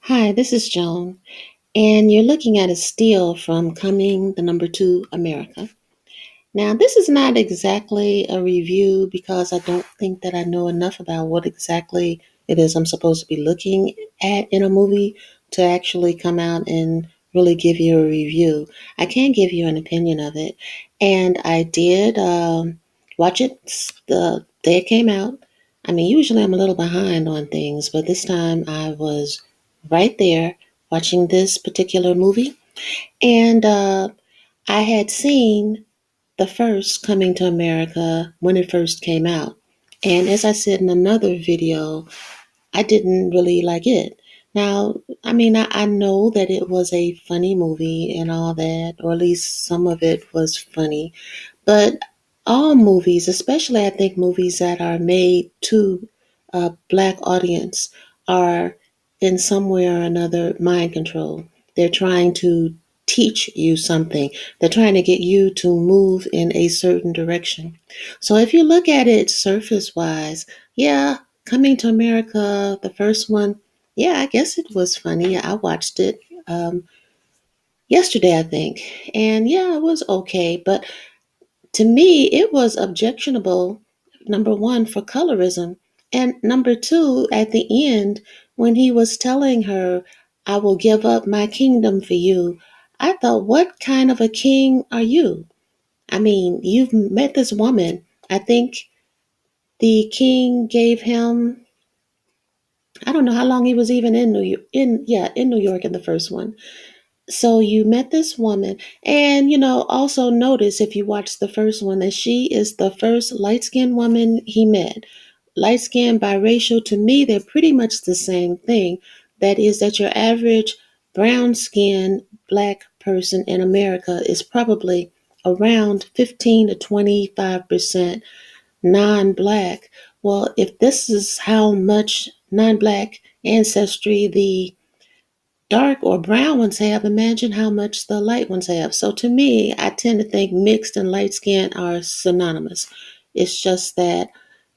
Hi, this is Joan, and you're looking at a steal from Coming the Number Two America. Now, this is not exactly a review because I don't think that I know enough about what exactly it is I'm supposed to be looking at in a movie to actually come out and really give you a review. I can give you an opinion of it, and I did watch it the day it came out. I mean, usually I'm a little behind on things, but this time I was right there watching this particular movie, and I had seen the first Coming to America when it first came out. And as I said in another video, I didn't really like it. Now, I mean, I know that it was a funny movie and all that, or at least some of it was funny, but all movies, especially I think movies that are made to a black audience, are in some way or another mind control. They're trying to teach you something. They're trying to get you to move in a certain direction. So if you look at it surface wise, yeah, Coming to America, the first one, yeah, I guess it was funny. I watched it yesterday, I think. And yeah, it was okay. But to me, it was objectionable, number one, for colorism. And number two, at the end, when he was telling her, I will give up my kingdom for you, I thought, what kind of a king are you? I mean, you've met this woman. I think the king gave him, I don't know how long he was even in New York, in New York in the first one. So you met this woman, and also notice if you watch the first one that she is the first light skinned woman he met. Light skinned, biracial, to me, they're pretty much the same thing. That is, that your average brown skinned black person in America is probably around 15 to 25% non black. Well, if this is how much non black ancestry the dark or brown ones have, imagine how much the light ones have. So to me, I tend to think mixed and light skin are synonymous. It's just that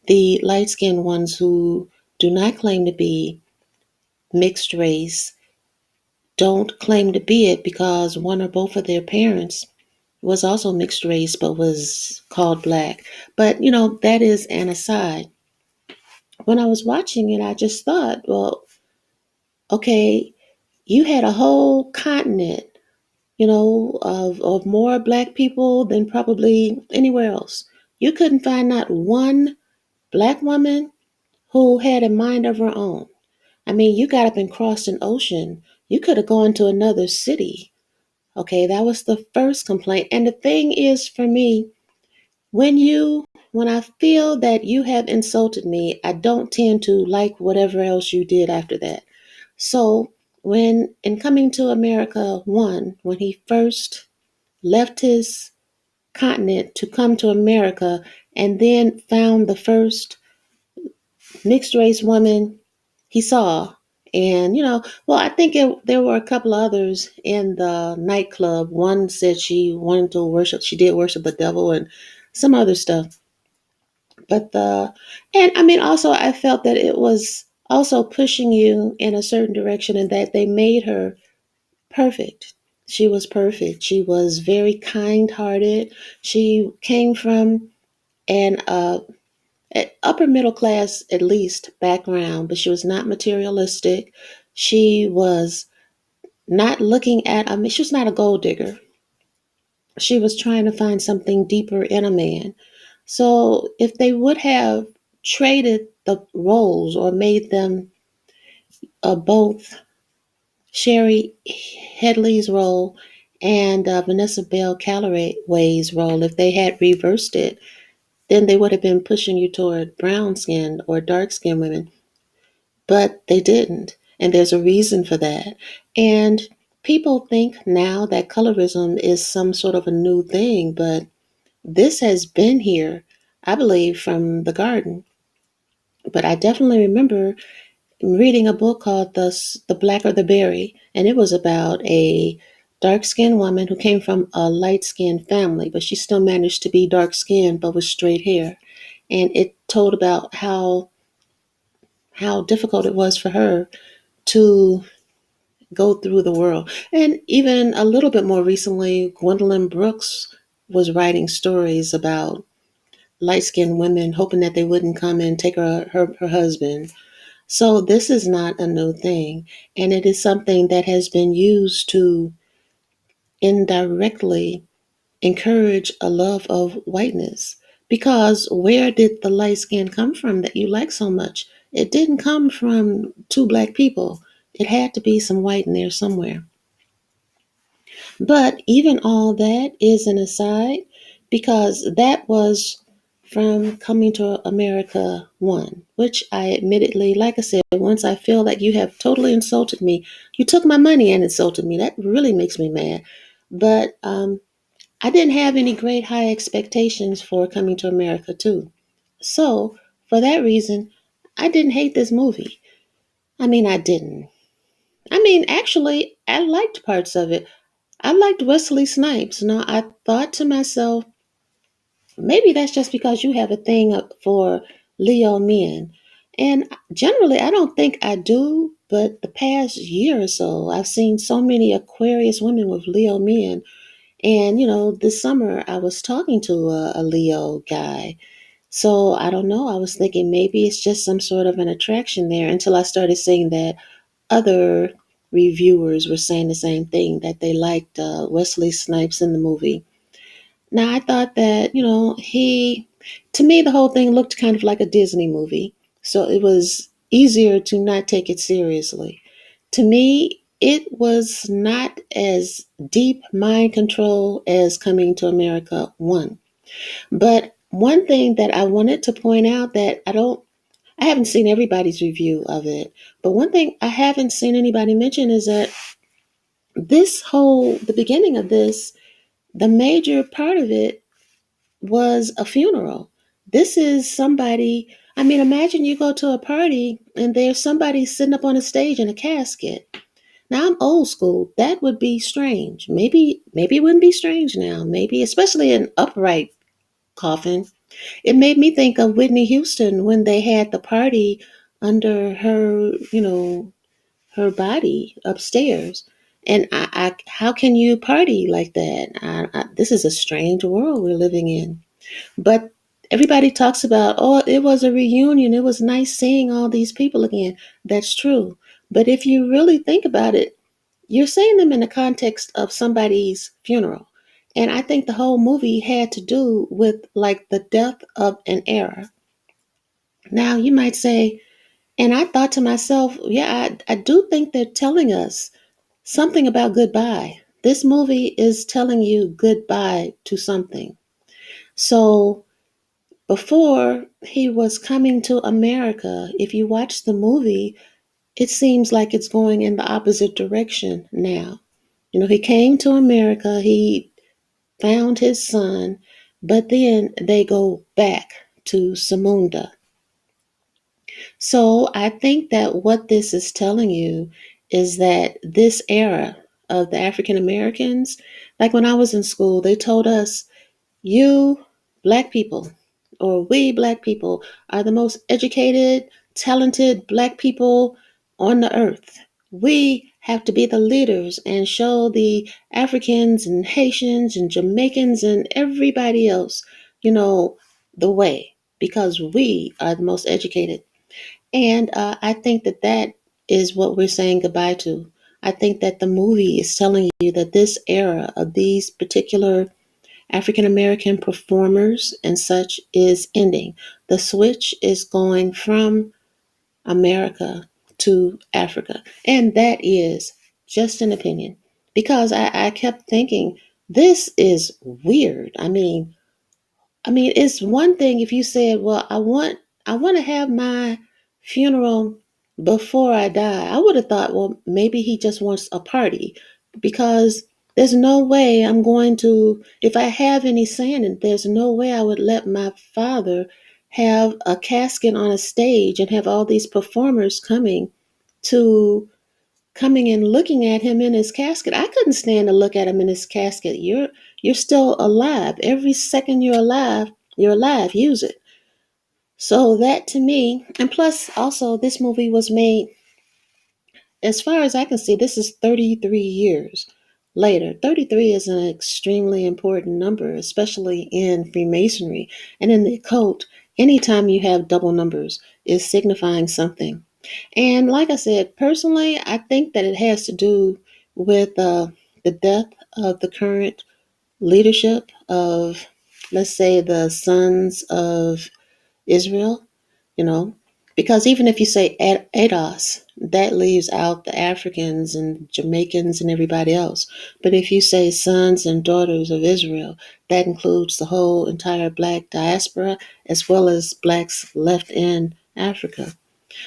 the light skinned ones who do not claim to be mixed race don't claim to be it because one or both of their parents was also mixed race but was called black. But that is an aside. When I was watching it, I just thought, well, okay, you had a whole continent of more black people than probably anywhere else. You couldn't find not one black woman who had a mind of her own. I mean, you got up and crossed an ocean. You could have gone to another city. Okay, that was the first complaint. And the thing is for me, when I feel that you have insulted me, I don't tend to like whatever else you did after that. So when in Coming to America 1, when he first left his continent to come to America and then found the first mixed race woman he saw. And, well, I think there were a couple others in the nightclub. One said she did worship the devil and some other stuff. And I mean, also, I felt that it was also pushing you in a certain direction and that they made her perfect. She was perfect. She was very kind hearted. She came from an upper middle class, at least, background, but she was not materialistic. She was not looking at, I mean, she was not a gold digger. She was trying to find something deeper in a man. So if they would have traded the roles or made them both Sherry Headley's role and Vanessa Bell Calloway's role, if they had reversed it, then they would have been pushing you toward brown skinned or dark skinned women. But they didn't. And there's a reason for that. And people think now that colorism is some sort of a new thing, but this has been here, I believe, from the garden. But I definitely remember reading a book called The Black or the Berry, and it was about a dark skinned woman who came from a light skinned family, but she still managed to be dark skinned but with straight hair. And it told about how difficult it was for her to go through the world. And even a little bit more recently, Gwendolyn Brooks was writing stories about light skinned women hoping that they wouldn't come and take her husband. So this is not a new thing. And it is something that has been used to indirectly encourage a love of whiteness. Because where did the light skin come from that you like so much? It didn't come from two black people. It had to be some white in there somewhere. But even all that is an aside because that was from Coming to America 1, which I admittedly, like I said, once I feel that you have totally insulted me, you took my money and insulted me. That really makes me mad. But I didn't have any great high expectations for Coming to America 2. So, for that reason, I didn't hate this movie. I mean, I didn't. I mean, actually, I liked parts of it. I liked Wesley Snipes. Now, I thought to myself, maybe that's just because you have a thing up for Leo men. And generally, I don't think I do, but the past year or so, I've seen so many Aquarius women with Leo men. And, this summer I was talking to a Leo guy. So I don't know. I was thinking maybe it's just some sort of an attraction there until I started seeing that other reviewers were saying the same thing, that they liked Wesley Snipes in the movie. Now, I thought that, to me, the whole thing looked kind of like a Disney movie. So it was easier to not take it seriously. To me, it was not as deep mind control as Coming to America 1. But one thing that I wanted to point out that I haven't seen everybody's review of it, but one thing I haven't seen anybody mention is that the beginning of this, the major part of it was a funeral. This is somebody, I mean, imagine you go to a party and there's somebody sitting up on a stage in a casket. Now I'm old school. That would be strange. Maybe it wouldn't be strange now. Maybe, especially an upright coffin. It made me think of Whitney Houston when they had the party under her, her body upstairs. And how can you party like that? This is a strange world we're living in. But everybody talks about, oh, it was a reunion. It was nice seeing all these people again. That's true. But if you really think about it, you're saying them in the context of somebody's funeral. And I think the whole movie had to do with like the death of an era. Now you might say, and I thought to myself, yeah, I do think they're telling us something about goodbye. This movie is telling you goodbye to something. So before he was coming to America, if you watch the movie, it seems like it's going in the opposite direction now. He came to America, he found his son, but then they go back to Samunda. So I think that what this is telling you is that this era of the African Americans, like when I was in school, they told us, you black people, or we black people, are the most educated, talented black people on the earth. We have to be the leaders and show the Africans and Haitians and Jamaicans and everybody else, you know, the way because we are the most educated. And I think that that is what we're saying goodbye to. I think that the movie is telling you that this era of these particular African American performers and such is ending. The switch is going from America to Africa. And that is just an opinion. Because I kept thinking, this is weird. I mean, it's one thing if you said, "Well, I want to have my funeral before I die." I would have thought, well, maybe he just wants a party because there's no way I'm going to if I have any saying, there's no way I would let my father have a casket on a stage and have all these performers to coming and looking at him in his casket. I couldn't stand to look at him in his casket. You're still alive. Every second you're alive, you're alive. Use it. So that to me, and plus also this movie was made as far as I can see, this is 33 years later. 33 is an extremely important number, especially in Freemasonry and in the occult. Anytime you have double numbers is signifying something. And like I said, personally, I think that it has to do with the death of the current leadership of, let's say, the sons of Israel, you know, because even if you say ADOS, that leaves out the Africans and Jamaicans and everybody else. But if you say sons and daughters of Israel, that includes the whole entire black diaspora as well as blacks left in Africa.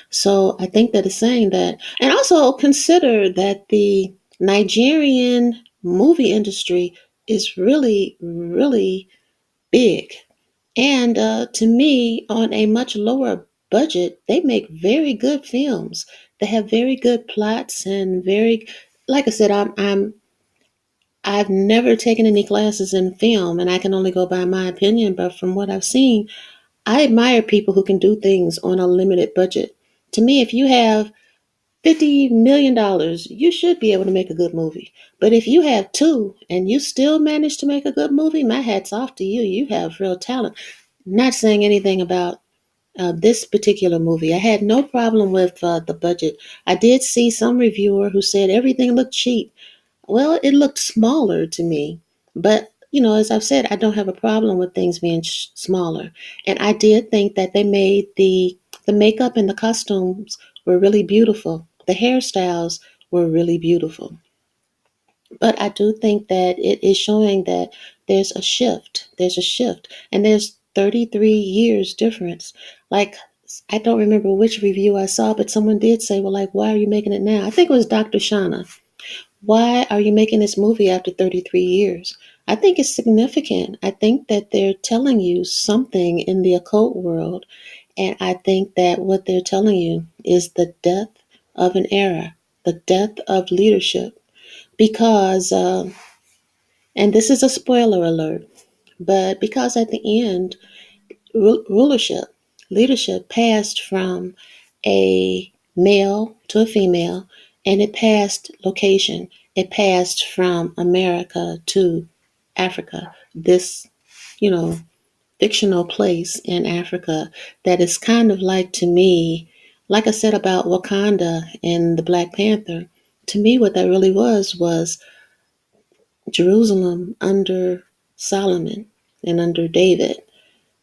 So I think that it's saying that, and also consider that the Nigerian movie industry is really, really big. And to me, on a much lower budget, they make very good films. They have very good plots and very, like I said, I've never taken any classes in film, and I can only go by my opinion. But from what I've seen, I admire people who can do things on a limited budget. To me, if you have $50 million, you should be able to make a good movie. But if you have two and you still manage to make a good movie, my hat's off to you. You have real talent. Not saying anything about this particular movie. I had no problem with the budget. I did see some reviewer who said everything looked cheap. Well, it looked smaller to me. But, as I've said, I don't have a problem with things being smaller. And I did think that they made the makeup and the costumes were really beautiful. The hairstyles were really beautiful. But I do think that it is showing that there's a shift. There's a shift. And there's 33 years difference. Like, I don't remember which review I saw, but someone did say, well, like, why are you making it now? I think it was Dr. Shauna. Why are you making this movie after 33 years? I think it's significant. I think that they're telling you something in the occult world. And I think that what they're telling you is the death of an era, the death of leadership. Because, and this is a spoiler alert, but because at the end, rulership, leadership passed from a male to a female, and it passed location. It passed from America to Africa. This, you know, fictional place in Africa that is kind of like, to me, like I said about Wakanda and the Black Panther. To me, what that really was Jerusalem under Solomon and under David.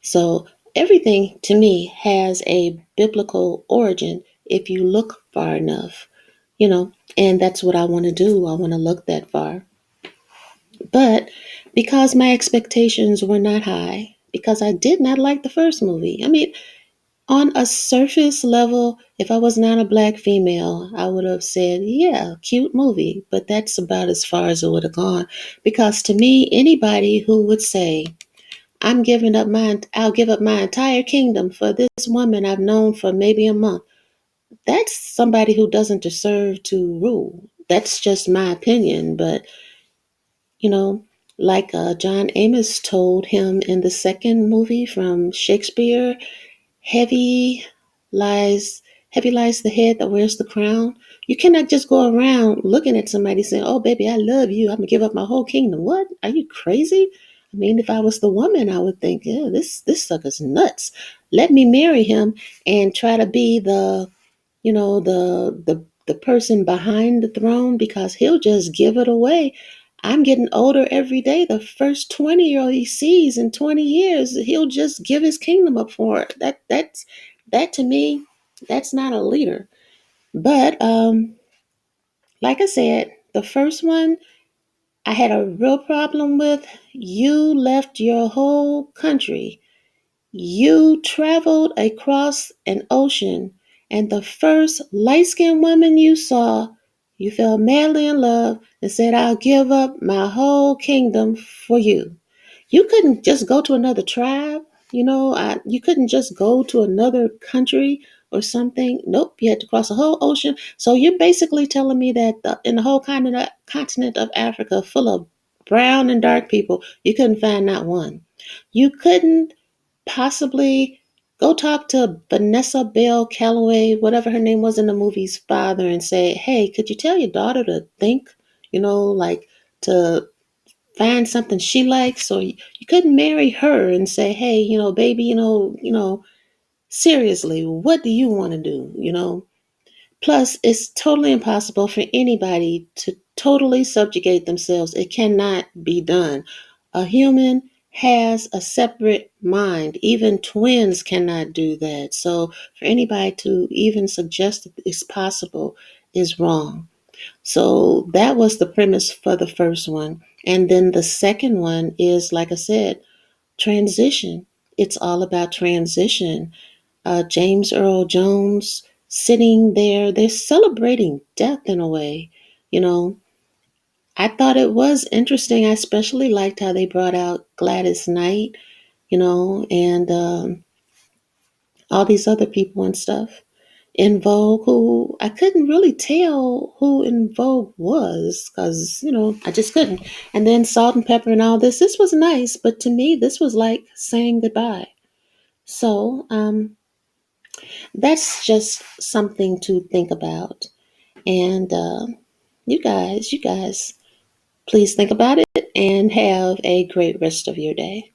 So everything to me has a biblical origin if you look far enough, and that's what I want to do. I want to look that far. But because my expectations were not high, because I did not like the first movie. I mean, on a surface level, if I was not a black female, I would have said, yeah, cute movie. But that's about as far as it would have gone. Because to me, anybody who would say, I'll give up my entire kingdom for this woman I've known for maybe a month. That's somebody who doesn't deserve to rule. That's just my opinion. But, you know, like John Amos told him in the second movie from Shakespeare, heavy lies heavy lies the head that wears the crown. You cannot just go around looking at somebody saying, oh baby, I love you, I'm gonna give up my whole kingdom. What, are you crazy? I mean, if I was the woman, I would think, yeah, this sucker's nuts. Let me marry him and try to be the person behind the throne, because he'll just give it away. I'm getting older every day. The first 20-year-old he sees in 20 years, he'll just give his kingdom up for it. That to me, that's not a leader. But like I said, the first one I had a real problem with. You left your whole country, you traveled across an ocean, and the first light skinned woman you saw, you fell madly in love and said, I'll give up my whole kingdom for you. You couldn't just go to another tribe, you couldn't just go to another country or something. Nope, you had to cross a whole ocean. So you're basically telling me that in the whole continent of Africa, full of brown and dark people, you couldn't find not one. You couldn't possibly Go talk to Vanessa Bell Calloway, whatever her name was in the movie's father, and say, hey, could you tell your daughter to think, like to find something she likes? Or you couldn't marry her and say, hey, baby, seriously, what do you want to do? Plus, it's totally impossible for anybody to totally subjugate themselves. It cannot be done. A human has a separate mind. Even twins cannot do that. So, for anybody to even suggest that it's possible is wrong. So, that was the premise for the first one. And then the second one is, like I said, transition. It's all about transition. James Earl Jones sitting there, they're celebrating death in a way. You know, I thought it was interesting. I especially liked how they brought out Gladys Knight, and all these other people and stuff. In Vogue, who I couldn't really tell who In Vogue was because, I just couldn't. And then Salt and Pepper and all this. This was nice, but to me, this was like saying goodbye. So, that's just something to think about. And you guys, please think about it and have a great rest of your day.